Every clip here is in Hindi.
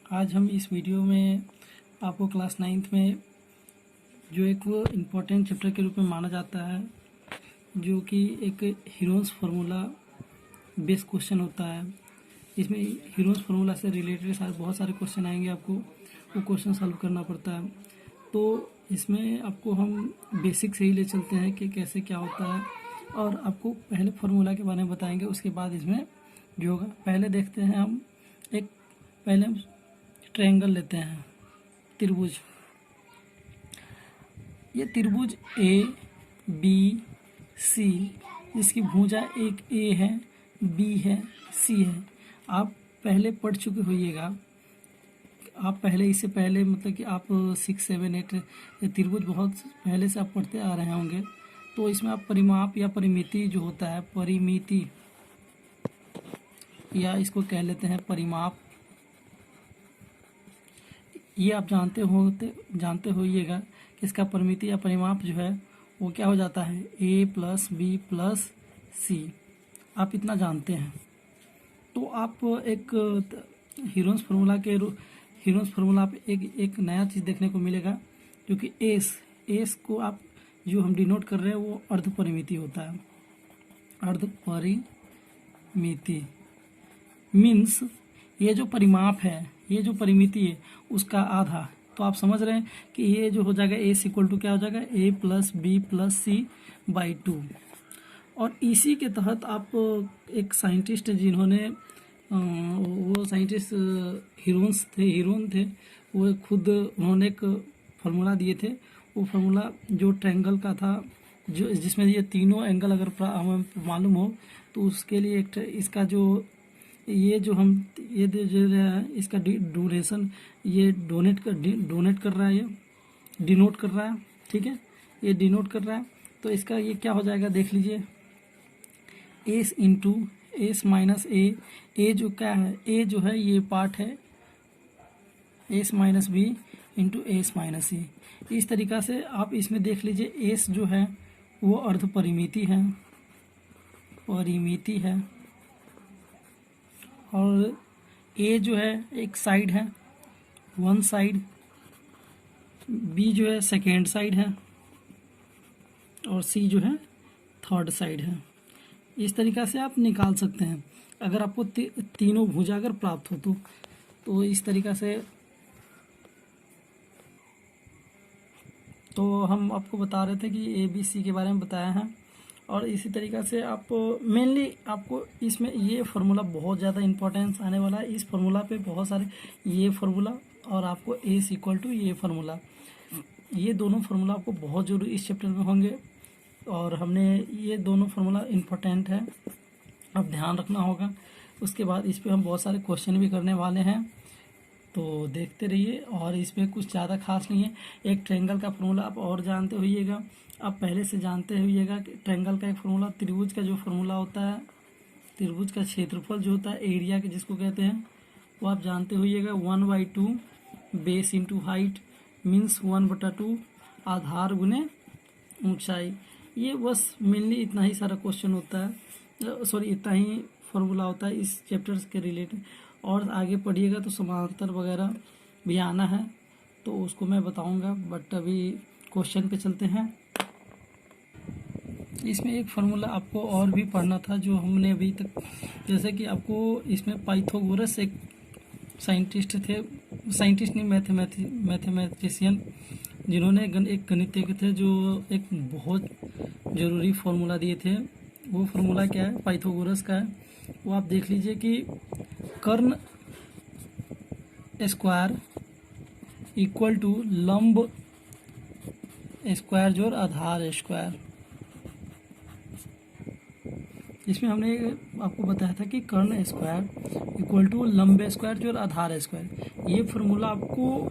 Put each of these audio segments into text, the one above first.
आज हम इस वीडियो में आपको क्लास 9th में जो एक वो इम्पोर्टेंट चैप्टर के रूप में माना जाता है, जो कि एक हीरोन्स फार्मूला बेस्ड क्वेश्चन होता है। इसमें हीरोन्स फार्मूला से रिलेटेड बहुत सारे क्वेश्चन आएंगे, आपको वो क्वेश्चन सॉल्व करना पड़ता है। तो इसमें आपको हम बेसिक से ही ले चलते हैं कि कैसे क्या होता है, और आपको पहले फार्मूला के बारे में बताएंगे, उसके बाद इसमें जो होगा। पहले देखते हैं हम पहले हम ट्रायंगल लेते हैं, त्रिभुज। ये त्रिभुज ए बी सी, जिसकी भुजा एक ए है, बी है, सी है। आप पहले पढ़ चुके होइएगा, आप पहले इससे पहले मतलब कि आप 6, 7, 8 त्रिभुज बहुत पहले से आप पढ़ते आ रहे होंगे। तो इसमें आप परिमाप या परिमिति जो होता है, परिमिति या इसको कह लेते हैं परिमाप, ये आप जानते होइएगा कि इसका परिमिति या परिमाप जो है वो क्या हो जाता है, a प्लस बी प्लस सी। आप इतना जानते हैं। तो आप एक हीरोन्स फार्मूला आप एक नया चीज़ देखने को मिलेगा, क्योंकि एस को आप जो हम डिनोट कर रहे हैं वो अर्ध परिमिति होता है। अर्ध परिमिति मीन्स ये जो परिमाप है, ये जो परिमिति है उसका आधा। तो आप समझ रहे हैं कि ये जो हो जाएगा ए इक्वल टू क्या हो जाएगा, a plus B plus C by 2। और इसी के तहत आप एक साइंटिस्ट जिन्होंने वो साइंटिस्ट हीरोन थे, वो खुद उन्होंने एक फार्मूला दिए थे। वो फार्मूला जो ट्रायंगल का था, जो जिसमें ये तीनों एंगल अगर हमें मालूम हो तो उसके लिए एक इसका जो इसका ड्यूरेशन ये डोनेट कर रहा है, ये डिनोट कर रहा है, ठीक है, ये डिनोट कर रहा है। तो इसका ये क्या हो जाएगा, देख लीजिए, S into S minus A जो क्या है, ए जो है ये पार्ट है S minus B into S minus C. इस तरीक़ा से आप इसमें देख लीजिए, एस जो है वो अर्ध परिमिति है, और ए जो है एक साइड है, वन साइड, बी जो है सेकेंड साइड है, और सी जो है थर्ड साइड है। इस तरीक़ा से आप निकाल सकते हैं अगर आपको तीनों भुजा अगर प्राप्त हो तो इस तरीक़ा से। तो हम आपको बता रहे थे कि ए बी सी के बारे में बताया है, और इसी तरीक़ा से आप मेनली आपको इसमें ये फार्मूला बहुत ज़्यादा इंपॉर्टेंस आने वाला है। इस फार्मूला पे बहुत सारे ये फार्मूला और आपको ए इक्वल टू ये फार्मूला, ये दोनों फार्मूला आपको बहुत जरूरी इस चैप्टर में होंगे, और हमने ये दोनों फार्मूला इम्पोर्टेंट है, अब ध्यान रखना होगा। उसके बाद इस पर हम बहुत सारे क्वेश्चन भी करने वाले हैं, तो देखते रहिए। और इसमें कुछ ज़्यादा खास नहीं है। एक ट्रायंगल का फार्मूला आप और जानते होइएगा, आप पहले से जानते होइएगा कि ट्रायंगल का एक फार्मूला, त्रिभुज का जो फार्मूला होता है, त्रिभुज का क्षेत्रफल जो होता है, एरिया के जिसको कहते हैं, वो आप जानते होइएगा। 1/2 बेस इंटू हाइट मीन्स 1/2 आधार गुने ऊंचाई। ये बस मेनली इतना ही सारा क्वेश्चन होता है, इतना ही फार्मूला होता है इस चैप्टर्स के रिलेटेड। और आगे पढ़िएगा तो समांतर वगैरह भी आना है, तो उसको मैं बताऊंगा, बट अभी क्वेश्चन पे चलते हैं। इसमें एक फार्मूला आपको और भी पढ़ना था जो हमने अभी तक, जैसे कि आपको इसमें पाइथागोरस एक साइंटिस्ट नहीं, मैथमेटिशियन, जिन्होंने एक गणितज्ञ थे, जो एक बहुत ज़रूरी फार्मूला दिए थे। वो फार्मूला क्या है, पाइथागोरस का है। वो आप देख लीजिए कि कर्ण स्क्वायर इक्वल टू लंब स्क्वायर जोड़ आधार स्क्वायर। इसमें हमने आपको बताया था कि कर्ण स्क्वायर इक्वल टू लंब स्क्वायर जोड़ आधार स्क्वायर। ये फार्मूला आपको,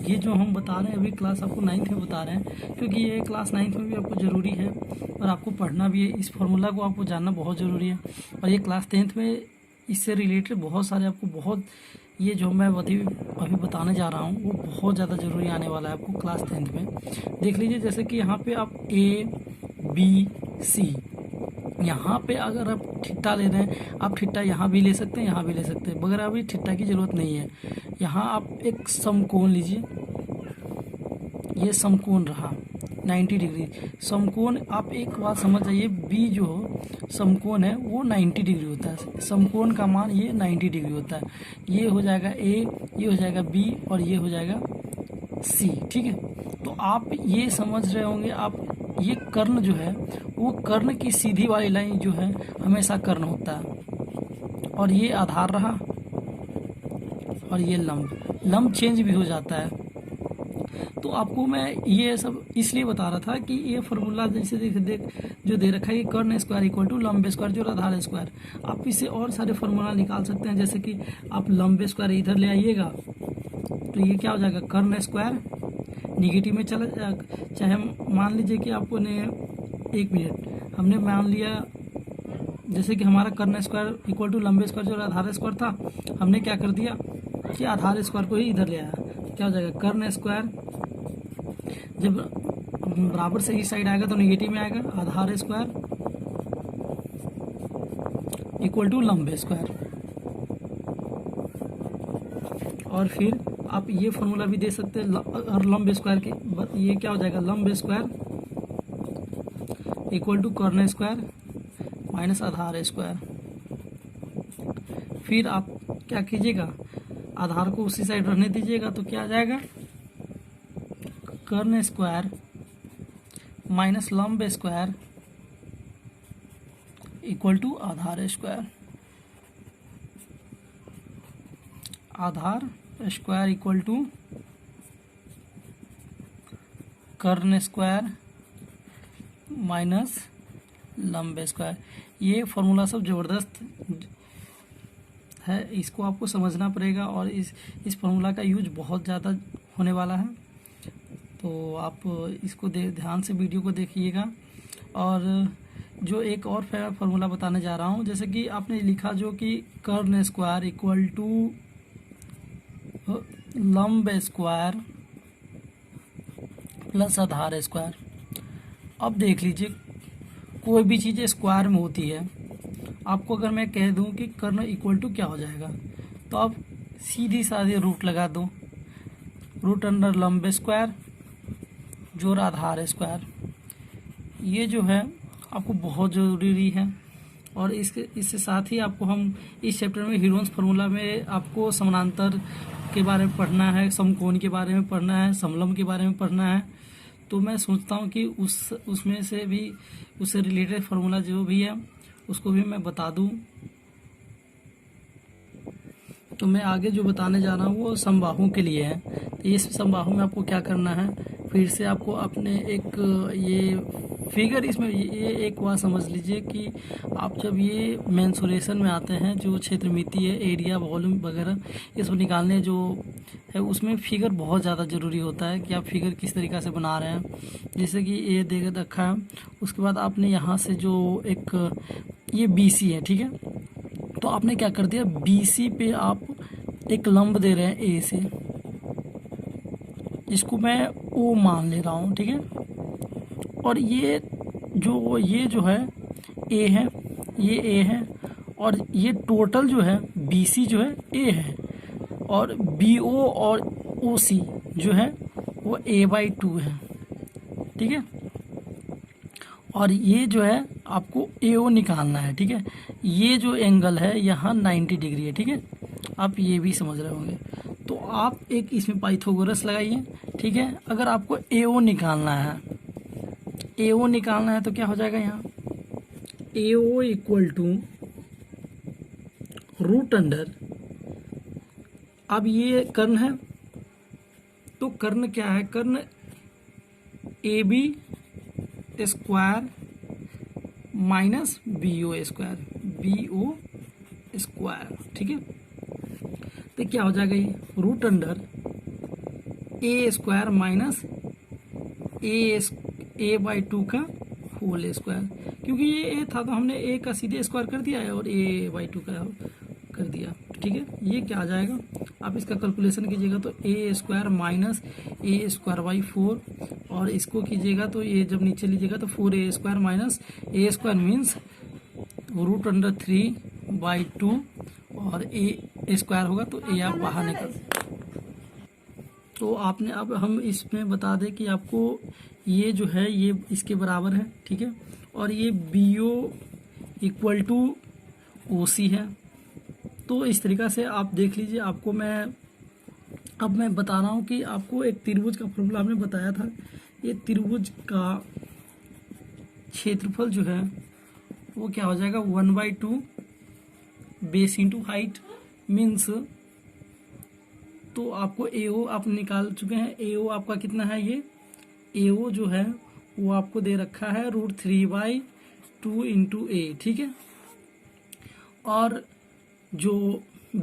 ये जो हम बता रहे हैं अभी क्लास आपको 9th में बता रहे हैं, क्योंकि ये क्लास 9th में भी आपको ज़रूरी है और आपको पढ़ना भी है। इस फार्मूला को आपको जानना बहुत ज़रूरी है। और ये क्लास 10th में इससे रिलेटेड बहुत सारे आपको ये जो मैं अभी बताने जा रहा हूँ वो बहुत ज़्यादा ज़रूरी आने वाला है आपको क्लास 10th में। देख लीजिए, जैसे कि यहाँ पे आप ए बी सी यहाँ पे अगर आप ठिट्टा ले रहे हैं, आप ठिट्टा यहाँ भी ले सकते हैं, यहाँ भी ले सकते हैं, मगर अभी ठिट्टा की ज़रूरत नहीं है। यहाँ आप एक समकोण लीजिए, ये समकोण रहा 90 डिग्री समकोण। आप एक बात समझ जाइए, बी जो समकोण है वो 90 डिग्री होता है, समकोण का मान ये 90 डिग्री होता है। ये हो जाएगा ए, ये हो जाएगा बी और ये हो जाएगा सी, ठीक है। तो आप ये समझ रहे होंगे, आप ये कर्ण जो है वो कर्ण की सीधी वाली लाइन जो है हमेशा कर्ण होता है, और ये आधार रहा और ये लंब चेंज भी हो जाता है। तो आपको मैं ये सब इसलिए बता रहा था कि ये फार्मूला जैसे देख जो दे रखा है कि कर्ण स्क्वायर इक्वल टू लंब स्क्वायर जो आधार स्क्वायर, आप इससे और सारे फार्मूला निकाल सकते हैं। जैसे कि आप लंब स्क्वायर इधर ले आइएगा तो ये क्या हो जाएगा, कर्ण स्क्वायर निगेटिव में चला, चाहे मान लीजिए कि आपको ने 1 मिनट हमने मान लिया जैसे कि हमारा कर्ण स्क्वायर इक्वल टू लंबे स्क्वायर जो आधार स्क्वायर था, हमने क्या कर दिया कि आधार स्क्वायर को ही इधर ले आया। क्या हो जाएगा, कर्ण स्क्वायर जब बराबर से ही साइड आएगा तो निगेटिव में आएगा, आधार स्क्वायर इक्वल टू लंबे स्क्वायर। और फिर आप ये फॉर्मूला भी दे सकते हैं, और लंब स्क्वायर के ये क्या हो जाएगा, लंब स्क्वायर इक्वल टू कर्ण स्क्वायर माइनस आधार स्क्वायर। फिर आप क्या कीजिएगा, आधार को उसी साइड रहने दीजिएगा तो क्या आ जाएगा, कर्ण स्क्वायर माइनस लंब स्क्वायर इक्वल टू आधार स्क्वायर। आधार स्क्वायर इक्वल टू कर्ण स्क्वायर माइनस लंब स्क्वायर। ये फॉर्मूला सब ज़बरदस्त है, इसको आपको समझना पड़ेगा, और इस फॉर्मूला का यूज बहुत ज़्यादा होने वाला है। तो आप इसको ध्यान से वीडियो को देखिएगा। और जो एक और फार्मूला बताने जा रहा हूँ, जैसे कि आपने लिखा जो कि कर्ण स्क्वायर इक्वल टू लंब स्क्वायर प्लस आधार स्क्वायर। अब देख लीजिए, कोई भी चीज़ स्क्वायर में होती है, आपको अगर मैं कह दूं कि कर्ण इक्वल टू क्या हो जाएगा, तो आप सीधी साधी रूट लगा दो, रूट अंडर लंब स्क्वायर जोड़ आधार स्क्वायर। ये जो है आपको बहुत ज़रूरी है, और इससे साथ ही आपको हम इस चैप्टर में हीरोन्स फार्मूला में आपको समानांतर के बारे में पढ़ना है, समकोण के बारे में पढ़ना है, समलंब के बारे में पढ़ना है। तो मैं सोचता हूँ कि उसमें से भी उससे रिलेटेड फार्मूला जो भी है उसको भी मैं बता दूँ। तो मैं आगे जो बताने जा रहा हूँ वो समबाहु के लिए है। तो इस समबाहु में आपको क्या करना है, फिर से आपको अपने एक ये फिगर, इसमें ये एक बात समझ लीजिए कि आप जब ये मेंसुरेशन में आते हैं, जो क्षेत्रमिति है, एरिया, वॉल्यूम वगैरह, इसको निकालने जो है उसमें फिगर बहुत ज़्यादा ज़रूरी होता है कि आप फिगर किस तरीक़ा से बना रहे हैं। जैसे कि ये देख रखा है, उसके बाद आपने यहाँ से जो एक ये BC है, ठीक है, तो आपने क्या कर दिया, BC पे आप एक लंब दे रहे हैं ए से, इसको मैं O मान ले रहा हूँ, ठीक है। और ये जो है A है, ये A है, और ये टोटल जो है BC जो है A है, और BO और OC जो है वो A/2 है, ठीक है। और ये जो है आपको AO निकालना है, ठीक है। ये जो एंगल है यहाँ 90 डिग्री है, ठीक है, आप ये भी समझ रहे होंगे। तो आप एक इसमें पाइथागोरस लगाइए, ठीक है। अगर आपको AO निकालना है, AO निकालना है तो क्या हो जाएगा, यहाँ AO equal to root under, अब ये कर्ण है तो कर्ण क्या है, कर्ण AB square minus BO square, ठीक है। तो क्या हो जाएगा, ये root under A square minus A/2 का होल स्क्वायर, क्योंकि ये A था तो हमने A का सीधे स्क्वायर कर दिया है और A/2 का कर दिया, ठीक है। ये क्या आ जाएगा, आप इसका कैलकुलेशन कीजिएगा तो A स्क्वायर माइनस A²/4, और इसको कीजिएगा तो ये जब नीचे लीजिएगा तो 4A² माइनस A² मीन्स √3/2 और a स्क्वायर होगा तो a आप बाहर निकाल। तो आपने अब हम इसमें बता दें कि आपको ये जो है ये इसके बराबर है, ठीक है, और ये BO = OC है। तो इस तरीक़ा से आप देख लीजिए। आपको अब मैं बता रहा हूँ कि आपको एक त्रिभुज का फॉर्मूला हमने बताया था। ये त्रिभुज का क्षेत्रफल जो है वो क्या हो जाएगा, 1/2 बेस इंटू हाइट मीन्स। तो आपको AO आप निकाल चुके हैं। AO आपका कितना है, ये AO जो है वो आपको दे रखा है √3/2 इंटू A, ठीक है। और जो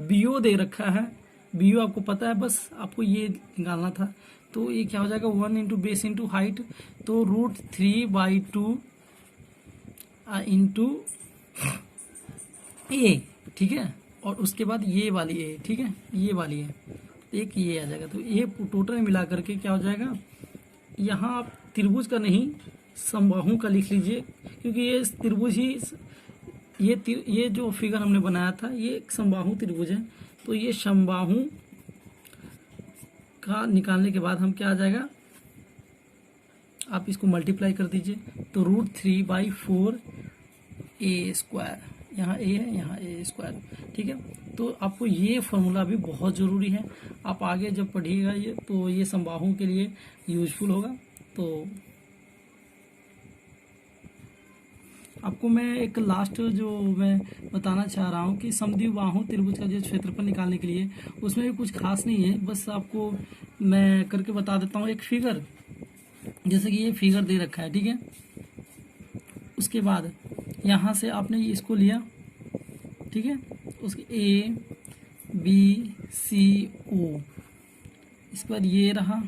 BO दे रखा है, BO आपको पता है, बस आपको ये निकालना था। तो ये क्या हो जाएगा, 1 इंटू बेस इंटू हाइट, तो √3/2 इंटू A, ठीक है। और उसके बाद ये वाली A, ठीक है, ये वाली है, एक ये आ जाएगा। तो ये टोटल मिला करके क्या हो जाएगा, यहाँ आप त्रिभुज का नहीं समबाहु का लिख लीजिए, क्योंकि ये त्रिभुज ही ये जो फिगर हमने बनाया था ये एक समबाहु त्रिभुज है। तो ये समबाहु का निकालने के बाद हम क्या आ जाएगा, आप इसको मल्टीप्लाई कर दीजिए। तो √3/4 A स्क्वायर, यहाँ A है, यहाँ A स्क्वायर, ठीक है। तो आपको ये फॉर्मूला भी बहुत ज़रूरी है। आप आगे जब पढ़िएगा ये, तो ये समबाहु के लिए यूजफुल होगा। तो आपको मैं एक लास्ट जो मैं बताना चाह रहा हूँ कि समद्विबाहु त्रिभुज का जो क्षेत्रफल निकालने के लिए उसमें भी कुछ खास नहीं है, बस आपको मैं करके बता देता हूँ। एक फिगर, जैसे कि ये फिगर दे रखा है, ठीक है। उसके बाद यहाँ से आपने इसको लिया, ठीक है, उसके A B C O, इसके बाद ये रहा।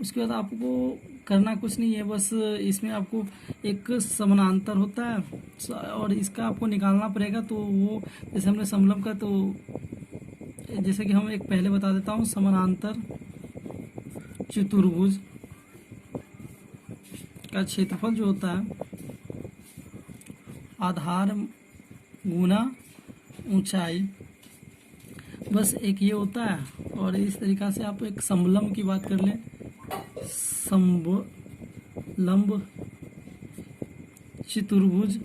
उसके बाद आपको करना कुछ नहीं है, बस इसमें आपको एक समानांतर होता है और इसका आपको निकालना पड़ेगा। तो वो जैसे हमने समलंब का, तो जैसे कि हम एक पहले बता देता हूँ, समानांतर चतुर्भुज का क्षेत्रफल जो होता है आधार गुना ऊंचाई, बस एक ये होता है। और इस तरीक़ा से आप एक समलंब की बात कर लें, समलंब चतुर्भुज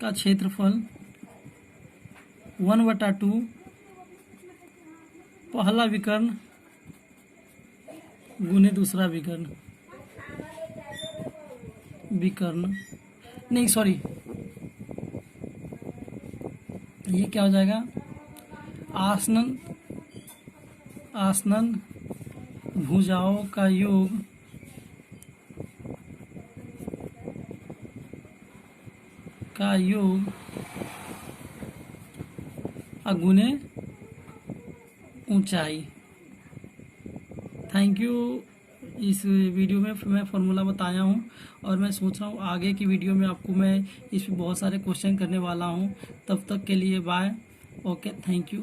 का क्षेत्रफल 1/2 पहला विकर्ण गुने दूसरा विकर्ण नहीं, सॉरी, ये क्या हो जाएगा, आसनन भुजाओं का योग गुने ऊंचाई। Thank you. इस वीडियो में मैं फार्मूला बताया हूँ और मैं सोच रहा हूँ आगे की वीडियो में आपको मैं इस बहुत सारे क्वेश्चन करने वाला हूँ। तब तक के लिए बाय। Okay, thank you.